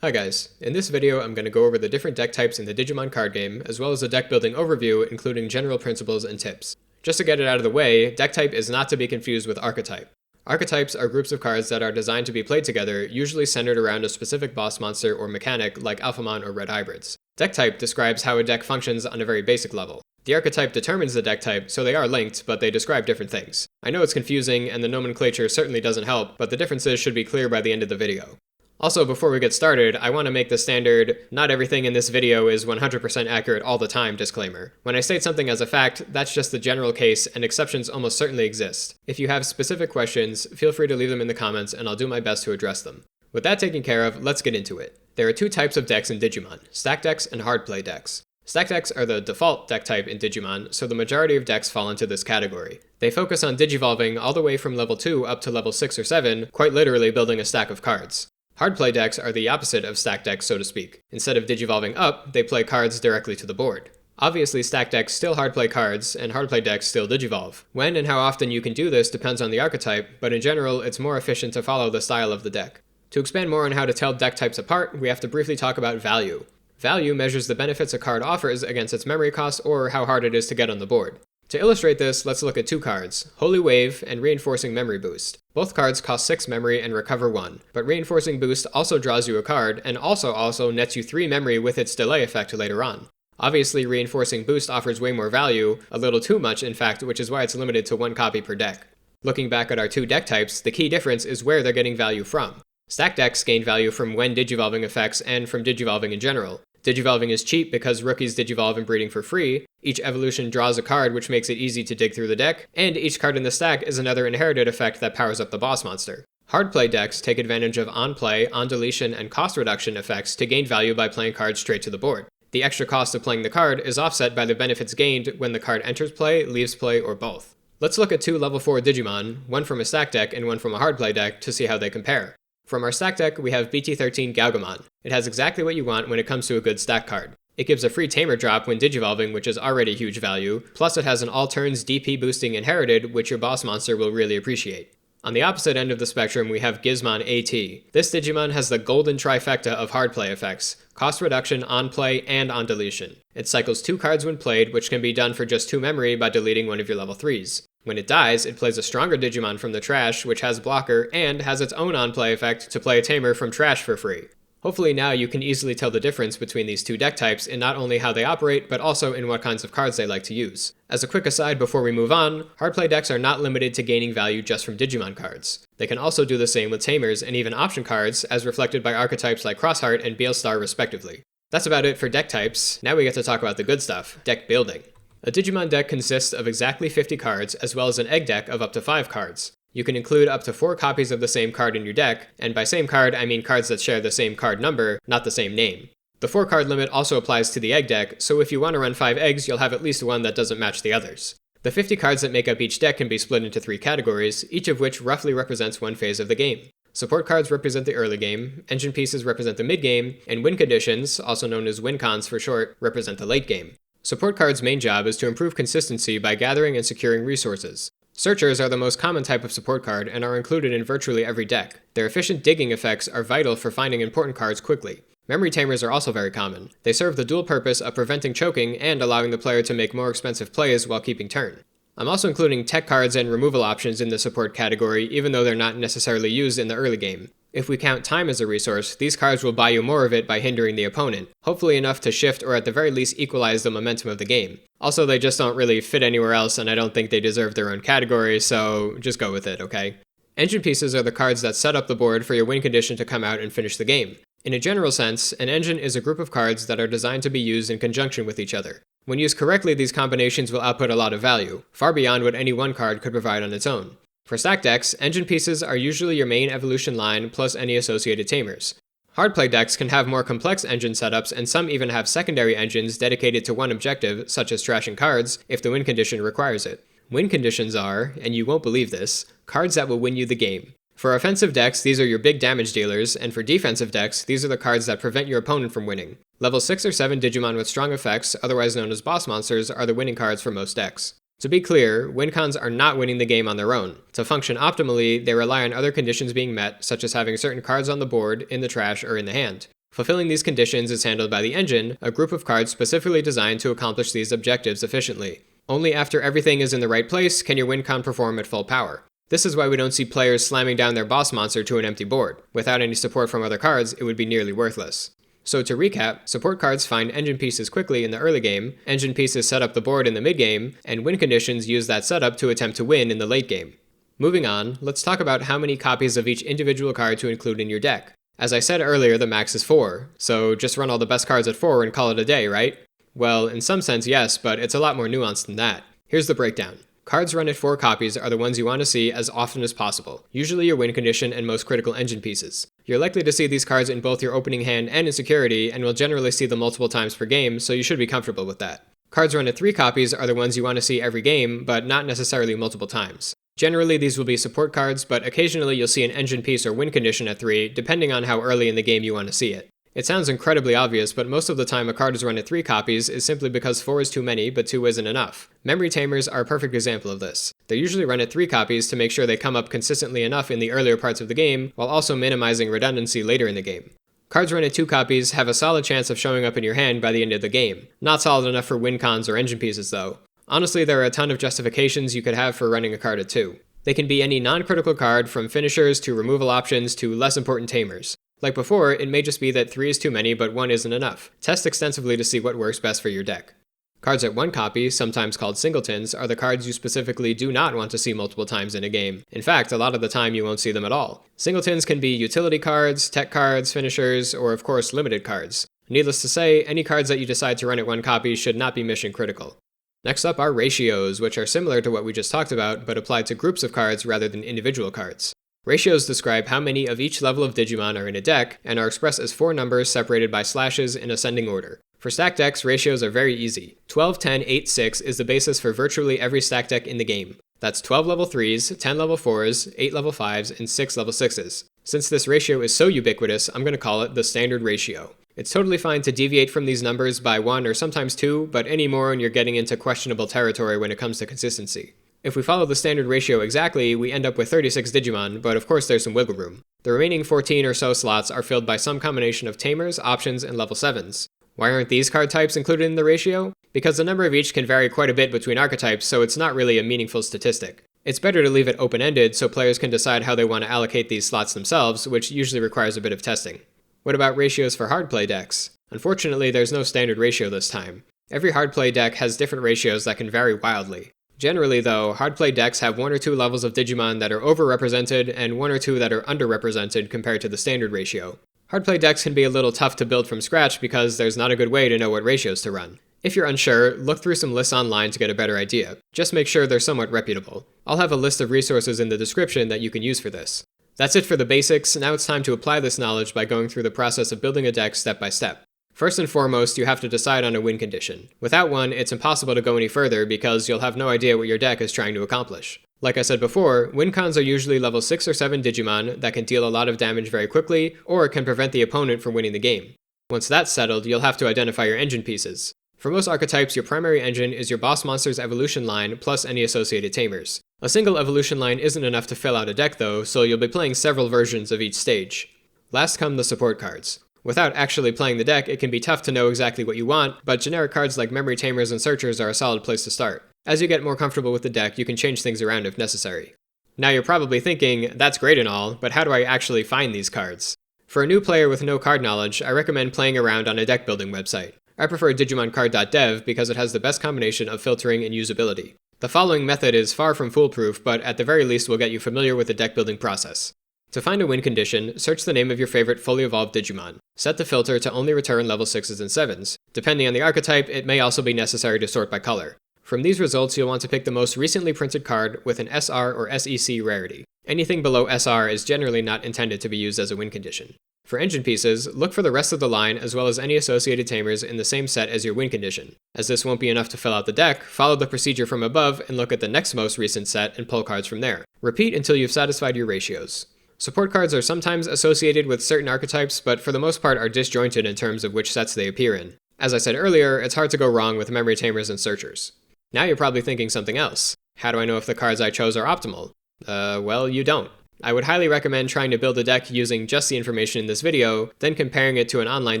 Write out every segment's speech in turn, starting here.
Hi guys, in this video I'm going to go over the different deck types in the Digimon card game, as well as a deck building overview including general principles and tips. Just to get it out of the way, deck type is not to be confused with archetype. Archetypes are groups of cards that are designed to be played together, usually centered around a specific boss monster or mechanic like Alphamon or Red Hybrids. Deck type describes how a deck functions on a very basic level. The archetype determines the deck type, so they are linked, but they describe different things. I know it's confusing, and the nomenclature certainly doesn't help, but the differences should be clear by the end of the video. Also, before we get started, I want to make the standard, not everything in this video is 100% accurate all the time disclaimer. When I state something as a fact, that's just the general case, and exceptions almost certainly exist. If you have specific questions, feel free to leave them in the comments and I'll do my best to address them. With that taken care of, let's get into it. There are two types of decks in Digimon, stack decks and hard play decks. Stack decks are the default deck type in Digimon, so the majority of decks fall into this category. They focus on digivolving all the way from level 2 up to level 6 or 7, quite literally building a stack of cards. Hard play decks are the opposite of stack decks, so to speak. Instead of digivolving up, they play cards directly to the board. Obviously, stack decks still hard play cards, and hard play decks still digivolve. When and how often you can do this depends on the archetype, but in general, it's more efficient to follow the style of the deck. To expand more on how to tell deck types apart, we have to briefly talk about value. Value measures the benefits a card offers against its memory cost or how hard it is to get on the board. To illustrate this, let's look at two cards, Holy Wave and Reinforcing Memory Boost. Both cards cost 6 memory and recover 1, but Reinforcing Boost also draws you a card and also nets you 3 memory with its delay effect later on. Obviously, Reinforcing Boost offers way more value, a little too much in fact, which is why it's limited to 1 copy per deck. Looking back at our two deck types, the key difference is where they're getting value from. Stack decks gain value from when digivolving effects and from digivolving in general. Digivolving is cheap because rookies digivolve and breeding for free, each evolution draws a card which makes it easy to dig through the deck, and each card in the stack is another inherited effect that powers up the boss monster. Hard play decks take advantage of on-play, on-deletion, and cost reduction effects to gain value by playing cards straight to the board. The extra cost of playing the card is offset by the benefits gained when the card enters play, leaves play, or both. Let's look at two level 4 Digimon, one from a stack deck and one from a hard play deck, to see how they compare. From our stack deck, we have BT13 Galgamon. It has exactly what you want when it comes to a good stack card. It gives a free tamer drop when digivolving, which is already huge value, plus it has an all turns DP boosting inherited, which your boss monster will really appreciate. On the opposite end of the spectrum, we have Gizmon AT. This Digimon has the golden trifecta of hard play effects, cost reduction, on play, and on deletion. It cycles 2 cards when played, which can be done for just 2 memory by deleting one of your level 3s. When it dies, it plays a stronger Digimon from the trash, which has blocker, and has its own on-play effect to play a tamer from trash for free. Hopefully now you can easily tell the difference between these two deck types in not only how they operate, but also in what kinds of cards they like to use. As a quick aside before we move on, hard play decks are not limited to gaining value just from Digimon cards. They can also do the same with tamers and even option cards, as reflected by archetypes like Crossheart and Beelstar respectively. That's about it for deck types. Now we get to talk about the good stuff, deck building. A Digimon deck consists of exactly 50 cards, as well as an egg deck of up to 5 cards. You can include up to 4 copies of the same card in your deck, and by same card I mean cards that share the same card number, not the same name. The 4 card limit also applies to the egg deck, so if you want to run 5 eggs, you'll have at least one that doesn't match the others. The 50 cards that make up each deck can be split into 3 categories, each of which roughly represents one phase of the game. Support cards represent the early game, engine pieces represent the mid-game, and win conditions, also known as win cons for short, represent the late game. Support cards' main job is to improve consistency by gathering and securing resources. Searchers are the most common type of support card and are included in virtually every deck. Their efficient digging effects are vital for finding important cards quickly. Memory tamers are also very common. They serve the dual purpose of preventing choking and allowing the player to make more expensive plays while keeping turn. I'm also including tech cards and removal options in the support category, even though they're not necessarily used in the early game. If we count time as a resource, these cards will buy you more of it by hindering the opponent, hopefully enough to shift or at the very least equalize the momentum of the game. Also, they just don't really fit anywhere else and I don't think they deserve their own category, so just go with it, okay? Engine pieces are the cards that set up the board for your win condition to come out and finish the game. In a general sense, an engine is a group of cards that are designed to be used in conjunction with each other. When used correctly, these combinations will output a lot of value, far beyond what any one card could provide on its own. For stack decks, engine pieces are usually your main evolution line plus any associated tamers. Hard play decks can have more complex engine setups and some even have secondary engines dedicated to one objective, such as trashing cards, if the win condition requires it. Win conditions are, and you won't believe this, cards that will win you the game. For offensive decks, these are your big damage dealers, and for defensive decks, these are the cards that prevent your opponent from winning. Level 6 or 7 Digimon with strong effects, otherwise known as boss monsters, are the winning cards for most decks. To be clear, win cons are not winning the game on their own. To function optimally, they rely on other conditions being met, such as having certain cards on the board, in the trash, or in the hand. Fulfilling these conditions is handled by the engine, a group of cards specifically designed to accomplish these objectives efficiently. Only after everything is in the right place can your win con perform at full power. This is why we don't see players slamming down their boss monster to an empty board. Without any support from other cards, it would be nearly worthless. So to recap, support cards find engine pieces quickly in the early game, engine pieces set up the board in the mid game, and win conditions use that setup to attempt to win in the late game. Moving on, let's talk about how many copies of each individual card to include in your deck. As I said earlier, the max is 4, so just run all the best cards at 4 and call it a day, right? Well, in some sense yes, but it's a lot more nuanced than that. Here's the breakdown. Cards run at 4 copies are the ones you want to see as often as possible, usually your win condition and most critical engine pieces. You're likely to see these cards in both your opening hand and in security, and will generally see them multiple times per game, so you should be comfortable with that. Cards run at 3 copies are the ones you want to see every game, but not necessarily multiple times. Generally, these will be support cards, but occasionally you'll see an engine piece or win condition at 3, depending on how early in the game you want to see it. It sounds incredibly obvious, but most of the time a card is run at 3 copies is simply because 4 is too many, but 2 isn't enough. Memory Tamers are a perfect example of this. They're usually run at 3 copies to make sure they come up consistently enough in the earlier parts of the game, while also minimizing redundancy later in the game. Cards run at 2 copies have a solid chance of showing up in your hand by the end of the game. Not solid enough for win cons or engine pieces though. Honestly, there are a ton of justifications you could have for running a card at 2. They can be any non-critical card, from finishers to removal options to less important tamers. Like before, it may just be that 3 is too many but 1 isn't enough. Test extensively to see what works best for your deck. Cards at 1 copy, sometimes called singletons, are the cards you specifically do not want to see multiple times in a game. In fact, a lot of the time you won't see them at all. Singletons can be utility cards, tech cards, finishers, or of course limited cards. Needless to say, any cards that you decide to run at 1 copy should not be mission critical. Next up are ratios, which are similar to what we just talked about, but apply to groups of cards rather than individual cards. Ratios describe how many of each level of Digimon are in a deck, and are expressed as 4 numbers separated by slashes in ascending order. For stack decks, ratios are very easy. 12, 10, 8, 6 is the basis for virtually every stack deck in the game. That's 12 level 3s, 10 level 4s, 8 level 5s, and 6 level 6s. Since this ratio is so ubiquitous, I'm going to call it the standard ratio. It's totally fine to deviate from these numbers by 1 or sometimes 2, but any more and you're getting into questionable territory when it comes to consistency. If we follow the standard ratio exactly, we end up with 36 Digimon, but of course there's some wiggle room. The remaining 14 or so slots are filled by some combination of tamers, options, and level 7s. Why aren't these card types included in the ratio? Because the number of each can vary quite a bit between archetypes, so it's not really a meaningful statistic. It's better to leave it open-ended so players can decide how they want to allocate these slots themselves, which usually requires a bit of testing. What about ratios for hard play decks? Unfortunately, there's no standard ratio this time. Every hard play deck has different ratios that can vary wildly. Generally though, hard play decks have 1 or 2 levels of Digimon that are overrepresented and 1 or 2 that are underrepresented compared to the standard ratio. Hard play decks can be a little tough to build from scratch because there's not a good way to know what ratios to run. If you're unsure, look through some lists online to get a better idea. Just make sure they're somewhat reputable. I'll have a list of resources in the description that you can use for this. That's it for the basics. Now it's time to apply this knowledge by going through the process of building a deck step by step. First and foremost, you have to decide on a win condition. Without one, it's impossible to go any further because you'll have no idea what your deck is trying to accomplish. Like I said before, win cons are usually level 6 or 7 Digimon that can deal a lot of damage very quickly, or can prevent the opponent from winning the game. Once that's settled, you'll have to identify your engine pieces. For most archetypes, your primary engine is your boss monster's evolution line plus any associated tamers. A single evolution line isn't enough to fill out a deck though, so you'll be playing several versions of each stage. Last come the support cards. Without actually playing the deck, it can be tough to know exactly what you want, but generic cards like Memory Tamers and Searchers are a solid place to start. As you get more comfortable with the deck, you can change things around if necessary. Now you're probably thinking, that's great and all, but how do I actually find these cards? For a new player with no card knowledge, I recommend playing around on a deck building website. I prefer DigimonCard.dev because it has the best combination of filtering and usability. The following method is far from foolproof, but at the very least will get you familiar with the deck building process. To find a win condition, search the name of your favorite fully evolved Digimon. Set the filter to only return level 6s and 7s. Depending on the archetype, it may also be necessary to sort by color. From these results, you'll want to pick the most recently printed card with an SR or SEC rarity. Anything below SR is generally not intended to be used as a win condition. For engine pieces, look for the rest of the line as well as any associated tamers in the same set as your win condition. As this won't be enough to fill out the deck, follow the procedure from above and look at the next most recent set and pull cards from there. Repeat until you've satisfied your ratios. Support cards are sometimes associated with certain archetypes, but for the most part are disjointed in terms of which sets they appear in. As I said earlier, it's hard to go wrong with Memory Tamers and Searchers. Now you're probably thinking something else. How do I know if the cards I chose are optimal? Well, you don't. I would highly recommend trying to build a deck using just the information in this video, then comparing it to an online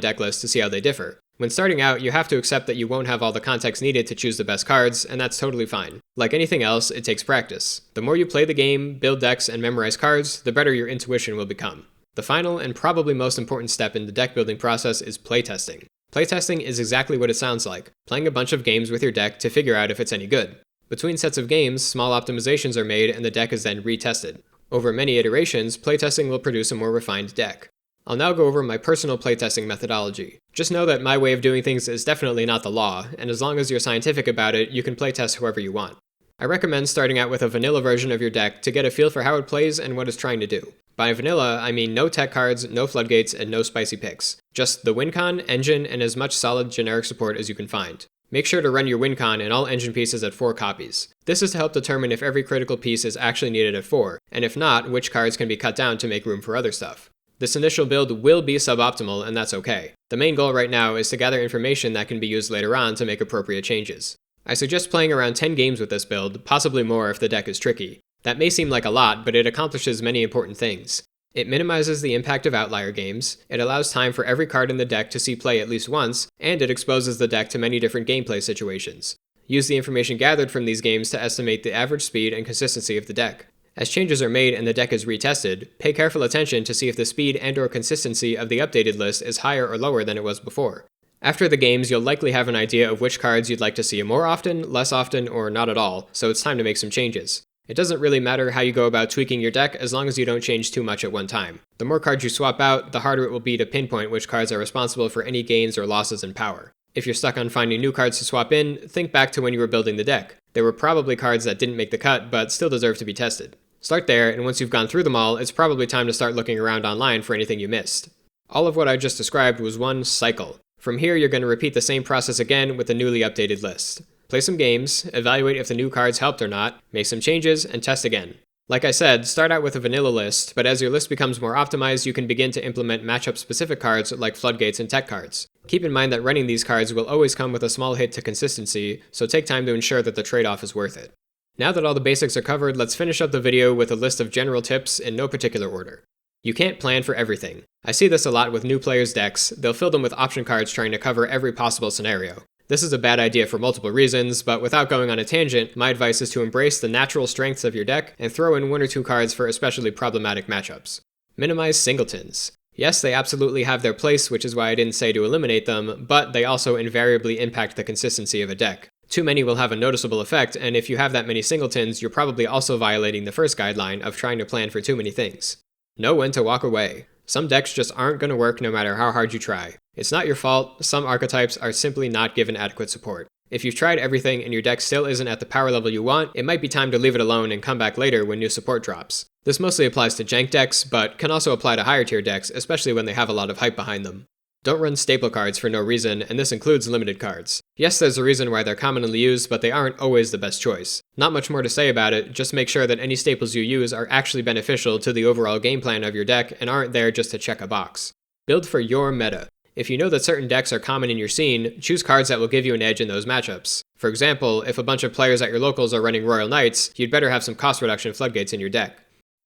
deck list to see how they differ. When starting out, you have to accept that you won't have all the context needed to choose the best cards, and that's totally fine. Like anything else, it takes practice. The more you play the game, build decks, and memorize cards, the better your intuition will become. The final and probably most important step in the deck building process is playtesting. Playtesting is exactly what it sounds like, playing a bunch of games with your deck to figure out if it's any good. Between sets of games, small optimizations are made and the deck is then retested. Over many iterations, playtesting will produce a more refined deck. I'll now go over my personal playtesting methodology. Just know that my way of doing things is definitely not the law, and as long as you're scientific about it, you can playtest however you want. I recommend starting out with a vanilla version of your deck to get a feel for how it plays and what it's trying to do. By vanilla, I mean no tech cards, no floodgates, and no spicy picks. Just the win con, engine, and as much solid generic support as you can find. Make sure to run your win con and all engine pieces at 4 copies. This is to help determine if every critical piece is actually needed at 4, and if not, which cards can be cut down to make room for other stuff. This initial build will be suboptimal, and that's okay. The main goal right now is to gather information that can be used later on to make appropriate changes. I suggest playing around 10 games with this build, possibly more if the deck is tricky. That may seem like a lot, but it accomplishes many important things. It minimizes the impact of outlier games, it allows time for every card in the deck to see play at least once, and it exposes the deck to many different gameplay situations. Use the information gathered from these games to estimate the average speed and consistency of the deck. As changes are made and the deck is retested, pay careful attention to see if the speed and/or consistency of the updated list is higher or lower than it was before. After the games, you'll likely have an idea of which cards you'd like to see more often, less often, or not at all, so it's time to make some changes. It doesn't really matter how you go about tweaking your deck as long as you don't change too much at one time. The more cards you swap out, the harder it will be to pinpoint which cards are responsible for any gains or losses in power. If you're stuck on finding new cards to swap in, think back to when you were building the deck. There were probably cards that didn't make the cut, but still deserve to be tested. Start there, and once you've gone through them all, it's probably time to start looking around online for anything you missed. All of what I just described was one cycle. From here, you're going to repeat the same process again with a newly updated list. Play some games, evaluate if the new cards helped or not, make some changes, and test again. Like I said, start out with a vanilla list, but as your list becomes more optimized, you can begin to implement matchup-specific cards like floodgates and tech cards. Keep in mind that running these cards will always come with a small hit to consistency, so take time to ensure that the trade-off is worth it. Now that all the basics are covered, let's finish up the video with a list of general tips in no particular order. You can't plan for everything. I see this a lot with new players' decks. They'll fill them with option cards trying to cover every possible scenario. This is a bad idea for multiple reasons, but without going on a tangent, my advice is to embrace the natural strengths of your deck and throw in 1 or 2 cards for especially problematic matchups. Minimize singletons. Yes, they absolutely have their place, which is why I didn't say to eliminate them, but they also invariably impact the consistency of a deck. Too many will have a noticeable effect, and if you have that many singletons, you're probably also violating the first guideline of trying to plan for too many things. Know when to walk away. Some decks just aren't going to work no matter how hard you try. It's not your fault, some archetypes are simply not given adequate support. If you've tried everything and your deck still isn't at the power level you want, it might be time to leave it alone and come back later when new support drops. This mostly applies to jank decks, but can also apply to higher tier decks, especially when they have a lot of hype behind them. Don't run staple cards for no reason, and this includes limited cards. Yes, there's a reason why they're commonly used, but they aren't always the best choice. Not much more to say about it, just make sure that any staples you use are actually beneficial to the overall game plan of your deck and aren't there just to check a box. Build for your meta. If you know that certain decks are common in your scene, choose cards that will give you an edge in those matchups. For example, if a bunch of players at your locals are running Royal Knights, you'd better have some cost reduction floodgates in your deck.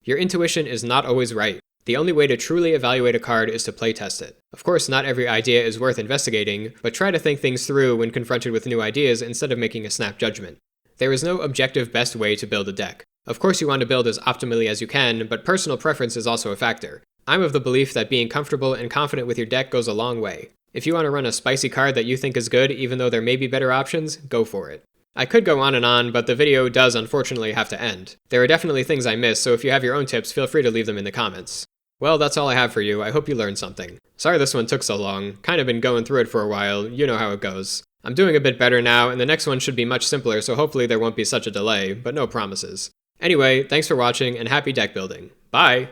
Your intuition is not always right. The only way to truly evaluate a card is to playtest it. Of course, not every idea is worth investigating, but try to think things through when confronted with new ideas instead of making a snap judgment. There is no objective best way to build a deck. Of course you want to build as optimally as you can, but personal preference is also a factor. I'm of the belief that being comfortable and confident with your deck goes a long way. If you want to run a spicy card that you think is good even though there may be better options, go for it. I could go on, but the video does unfortunately have to end. There are definitely things I missed, so if you have your own tips, feel free to leave them in the comments. Well, that's all I have for you. I hope you learned something. Sorry this one took so long. Kind of been going through it for a while. You know how it goes. I'm doing a bit better now, and the next one should be much simpler, so hopefully there won't be such a delay, but no promises. Anyway, thanks for watching, and happy deck building. Bye!